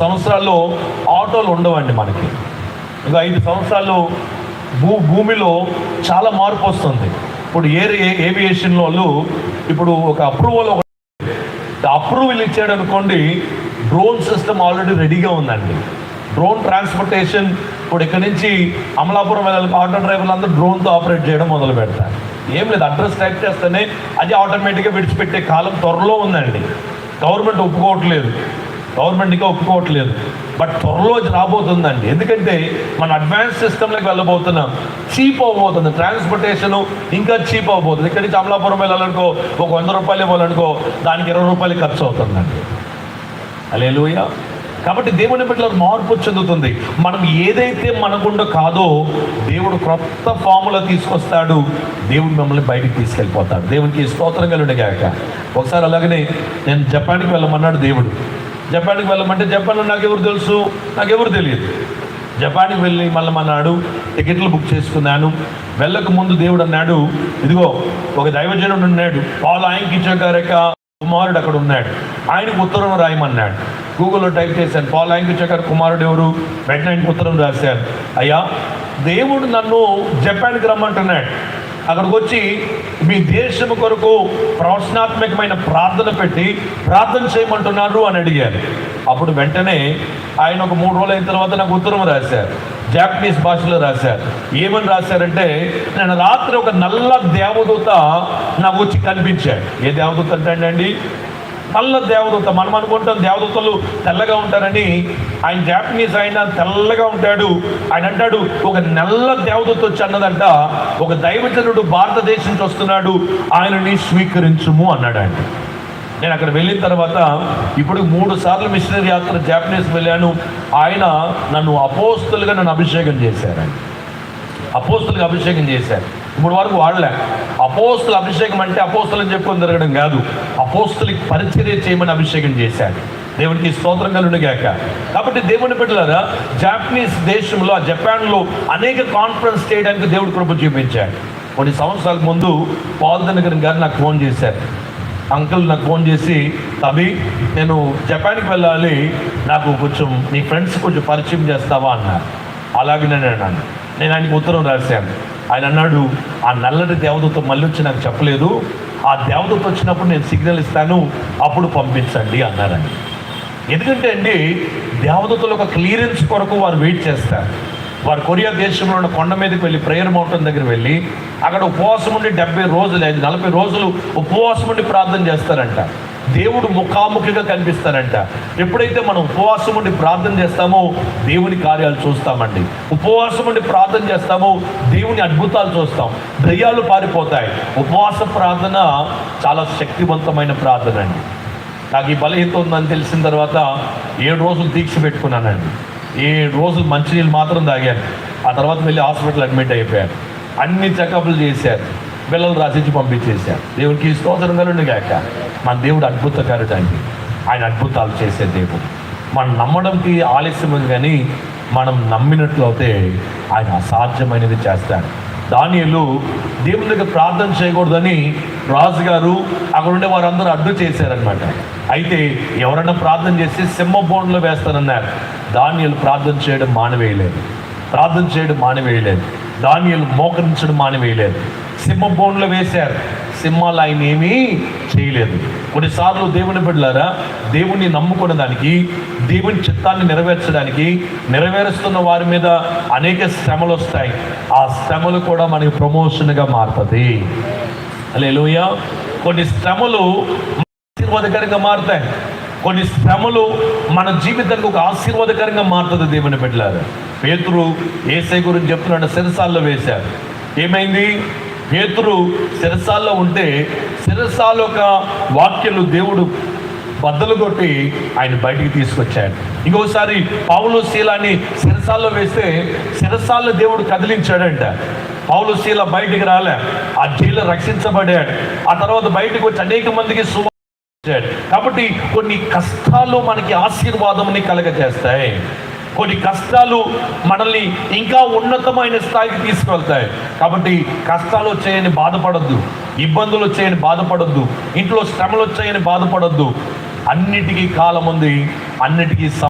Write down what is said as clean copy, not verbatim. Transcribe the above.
సంవత్సరాల్లో ఆటోలు ఉండవండి మనకి. ఇంకా 5 సంవత్సరాల్లో భూమిలో చాలా మార్పు వస్తుంది. ఇప్పుడు ఏవియేషన్లో వాళ్ళు ఇప్పుడు ఒక అప్రూవల్ ఇచ్చాడు అనుకోండి, డ్రోన్ సిస్టమ్ ఆల్రెడీ రెడీగా ఉందండి. డ్రోన్ ట్రాన్స్పోర్టేషన్ ఇప్పుడు ఇక్కడ నుంచి అమలాపురం వెళ్ళాలి, ఆటో డ్రైవర్లు అందరూ డ్రోన్తో ఆపరేట్ చేయడం మొదలు పెడతారు. ఏం లేదు, అడ్రస్ టైప్ చేస్తేనే అది ఆటోమేటిక్గా విడిచిపెట్టే కాలం త్వరలో ఉందండి. గవర్నమెంట్ ఇంకా ఒప్పుకోవట్లేదు, బట్ త్వరలో రాబోతుందండి. ఎందుకంటే మన అడ్వాన్స్ సిస్టమ్లోకి వెళ్ళబోతున్నాం. చీప్ అవ్వబోతుంది ట్రాన్స్పోర్టేషన్, ఇంకా చీప్ అవ్వబోతుంది. ఇక్కడి నుంచి అమలాపురం వెళ్ళాలనుకో, ఒక 100 రూపాయలు ఇవ్వాలనుకో, దానికి 20 రూపాయలు ఖర్చు అవుతుందండి. హల్లెలూయా. కాబట్టి దేవుని బిడ్డలకు మార్పు చెందుతుంది. మనం ఏదైతే మనకుండా కాదో దేవుడు క్రొత్త ఫార్ములా తీసుకొస్తాడు. దేవుడు మిమ్మల్ని బయటికి తీసుకెళ్ళిపోతాడు. దేవునికి స్తోత్రం కలుగునుగాక. ఒకసారి అలాగనే నేను జపాన్కి వెళ్ళమన్నాడు దేవుడు. జపాన్కి వెళ్ళమంటే జపాన్లో నాకెవరు తెలుసు, నాకెవరు తెలియదు. జపాన్కి వెళ్ళి మళ్ళమన్నాడు, టికెట్లు బుక్ చేసుకున్నాను. వెళ్ళక ముందు దేవుడు అన్నాడు, ఇదిగో ఒక దైవజనుడు ఉన్నాడు, పాల్ ఆంకిచకారక కుమారుడు అక్కడ ఉన్నాడు, ఆయనకు ఉత్తరం రాయమన్నాడు. గూగుల్లో టైప్ చేశాను, పాల్ ఆంకిచకార్ కుమారుడు ఎవరు, వెంటనే ఆయనకు ఉత్తరం రాశాను. అయ్యా, దేవుడు నన్ను జపాన్కి రమ్మంటున్నాడు, అక్కడికి వచ్చి మీ దేశం కొరకు ప్రవచనాత్మకమైన ప్రార్థన చేయమంటున్నారు అని అడిగారు. అప్పుడు వెంటనే ఆయన ఒక 3 రోజులు అయిన తర్వాత నాకు ఉత్తరం రాశారు, జాపనీస్ భాషలో రాశారు. ఏమని రాశారంటే, నేను రాత్రి ఒక నల్ల దేవదూత నాకు వచ్చి కనిపించాడు. ఏ దేవదూత అంటాడండి? నల్ల దేవదూత. మనం అనుకుంటాం దేవదూతలు తెల్లగా ఉంటారని. ఆయన జాపనీస్, ఆయన తెల్లగా ఉంటాడు. ఆయన అంటాడు, ఒక నల్ల దేవదూత వచ్చి అన్నదంట, ఒక దైవజనుడు భారతదేశం నుంచి వస్తున్నాడు, ఆయనని స్వీకరించుము అన్నాడండి. నేను అక్కడ వెళ్ళిన తర్వాత ఇప్పుడు 3 సార్లు మిషనరీ యాత్ర జాపనీస్ వెళ్ళాను. ఆయన నన్ను అపోస్తులుగా అభిషేకం చేశారండి. అపోస్తులుగా అభిషేకం చేశారు. ఇప్పుడు వరకు వాడలే. అపోస్తుల అభిషేకం అంటే అపోస్తులు అని చెప్పుకొని తిరగడం కాదు, అపోస్తులకి పరిచర్య చేయమని అభిషేకం చేశారు. దేవునికి స్తోత్రం కలుగునుగాక. కాబట్టి దేవుని బిడ్డలారా, జాపనీస్ దేశంలో, జపాన్లో అనేక కాన్ఫరెన్స్ చేయడానికి దేవుడు కృప చూపించాడు. కొన్ని సంవత్సరాల ముందు పాల్ దినకరన్ గారు నాకు ఫోన్ చేశారు. అంకుల్ నాకు ఫోన్ చేసి, అభి నేను జపాన్కి వెళ్ళాలి, నాకు కొంచెం నీ ఫ్రెండ్స్ కొంచెం పరిచయం చేస్తావా అన్నారు. అలాగే నేను ఆయనకి ఉత్తరం రాశాను. ఆయన అన్నాడు, ఆ నల్లటి దేవదూత మళ్ళీ వచ్చి నాకు చెప్పలేదు, ఆ దేవదూత వచ్చినప్పుడు నేను సిగ్నల్ ఇస్తాను, అప్పుడు పంపించండి అన్నారండి. ఎందుకంటే అండి, దేవదూతలు ఒక క్లియరెన్స్ కొరకు వారు వెయిట్ చేస్తారు. వారు కొరియా దేశంలో ఉన్న కొండ మీదకి వెళ్ళి ప్రేయర్ మౌంటైన్ దగ్గర వెళ్ళి అక్కడ ఉపవాసం ఉండి 70 రోజులు 40 రోజులు ఉపవాసం ఉండి ప్రార్థన చేస్తారంట. దేవుడు ముఖాముఖిగా కనిపిస్తారంట. ఎప్పుడైతే మనం ఉపవాసం ఉండి ప్రార్థన చేస్తామో దేవుని కార్యాలు చూస్తామండి. ఉపవాసం ఉండి ప్రార్థన చేస్తామో దేవుని అద్భుతాలు చూస్తాం, దయ్యాలు పారిపోతాయి. ఉపవాస ప్రార్థన చాలా శక్తివంతమైన ప్రార్థన అండి. నాకు ఈ బలహీనత ఉందని తెలిసిన తర్వాత 7 రోజులు దీక్ష పెట్టుకున్నానండి. 7 రోజులు మంచినీళ్ళు మాత్రం తాగాను. ఆ తర్వాత వెళ్ళి హాస్పిటల్ అడ్మిట్ అయిపోయాను. అన్ని చెకప్లు చేశారు, బిల్లలు రాసిచ్చి పంపించేశారు. దేవునికి స్తోత్రం కలుగునుగాక. మన దేవుడు అద్భుతకారుడు అండి. ఆయన అద్భుతాలు చేసే దేవుడు. మనం నమ్మడంకి ఆలస్యం ఉంది, కానీ మనం నమ్మినట్లు అయితే ఆయన అసాధ్యమైనది చేస్తాడు. దానియేలు దేవుని దగ్గర ప్రార్థన చేయకూడదని రాజుగారు అక్కడ ఉండే వారందరూ అడ్డు చేశారనమాట. అయితే ఎవరైనా ప్రార్థన చేసి సింహ బోన్లో వేస్తానన్నారు. దానియేలు ప్రార్థన చేయడం మానివేయలేదు. దానియేలు మోకరించడం మానివేయలేదు. సింహ బోన్లో వేశారు, సింహాలు ఆయన ఏమీ చేయలేదు. కొన్నిసార్లు దేవుని బిడ్డలారా, దేవుని నమ్ముకున్న దానికి, దేవుని చిత్తాన్ని నెరవేర్చడానికి, నెరవేరుస్తున్న వారి మీద అనేక శ్రమలు వస్తాయి. ఆ శ్రమలు కూడా మనకి ప్రమోషన్గా మారుతుంది. హల్లెలూయా. కొన్ని శ్రమలు ఆశీర్వాదకరంగా మారుతాయి. కొన్ని శ్రమలు మన జీవితానికి ఒక ఆశీర్వాదకరంగా మారుతుంది. దేవుని బిడ్డలారా, పేతురు యేసయ్య గురించి చెప్తున్నాడు, శిరసాల్లో వేశారు. ఏమైంది? పేతురు శిరసాల్లో ఉంటే శిరసాల్లో ఒక వాక్యాలు దేవుడు బద్దలు కొట్టి ఆయన బయటికి తీసుకొచ్చాడు. ఇంకోసారి పౌలు శీలాన్ని శిరసాల్లో వేస్తే శిరసాల్లో దేవుడు కదిలించాడంట. పౌలు శీల బయటికి రాలే, ఆ జైలు రక్షించబడాడు. ఆ తర్వాత బయటకు వచ్చి అనేక మందికి సువార్త. కాబట్టి కొన్ని కష్టాలు మనకి ఆశీర్వాదంని కలగజేస్తాయి. కొన్ని కష్టాలు మనల్ని ఇంకా ఉన్నతమైన స్థాయికి తీసుకెళ్తాయి. కాబట్టి కష్టాలు వచ్చాయని బాధపడద్దు, ఇబ్బందులు వచ్చాయని బాధపడద్దు, ఇంట్లో శ్రమలు వచ్చాయని బాధపడద్దు. అన్నిటికీ కాలం ఉంది, అన్నిటికీ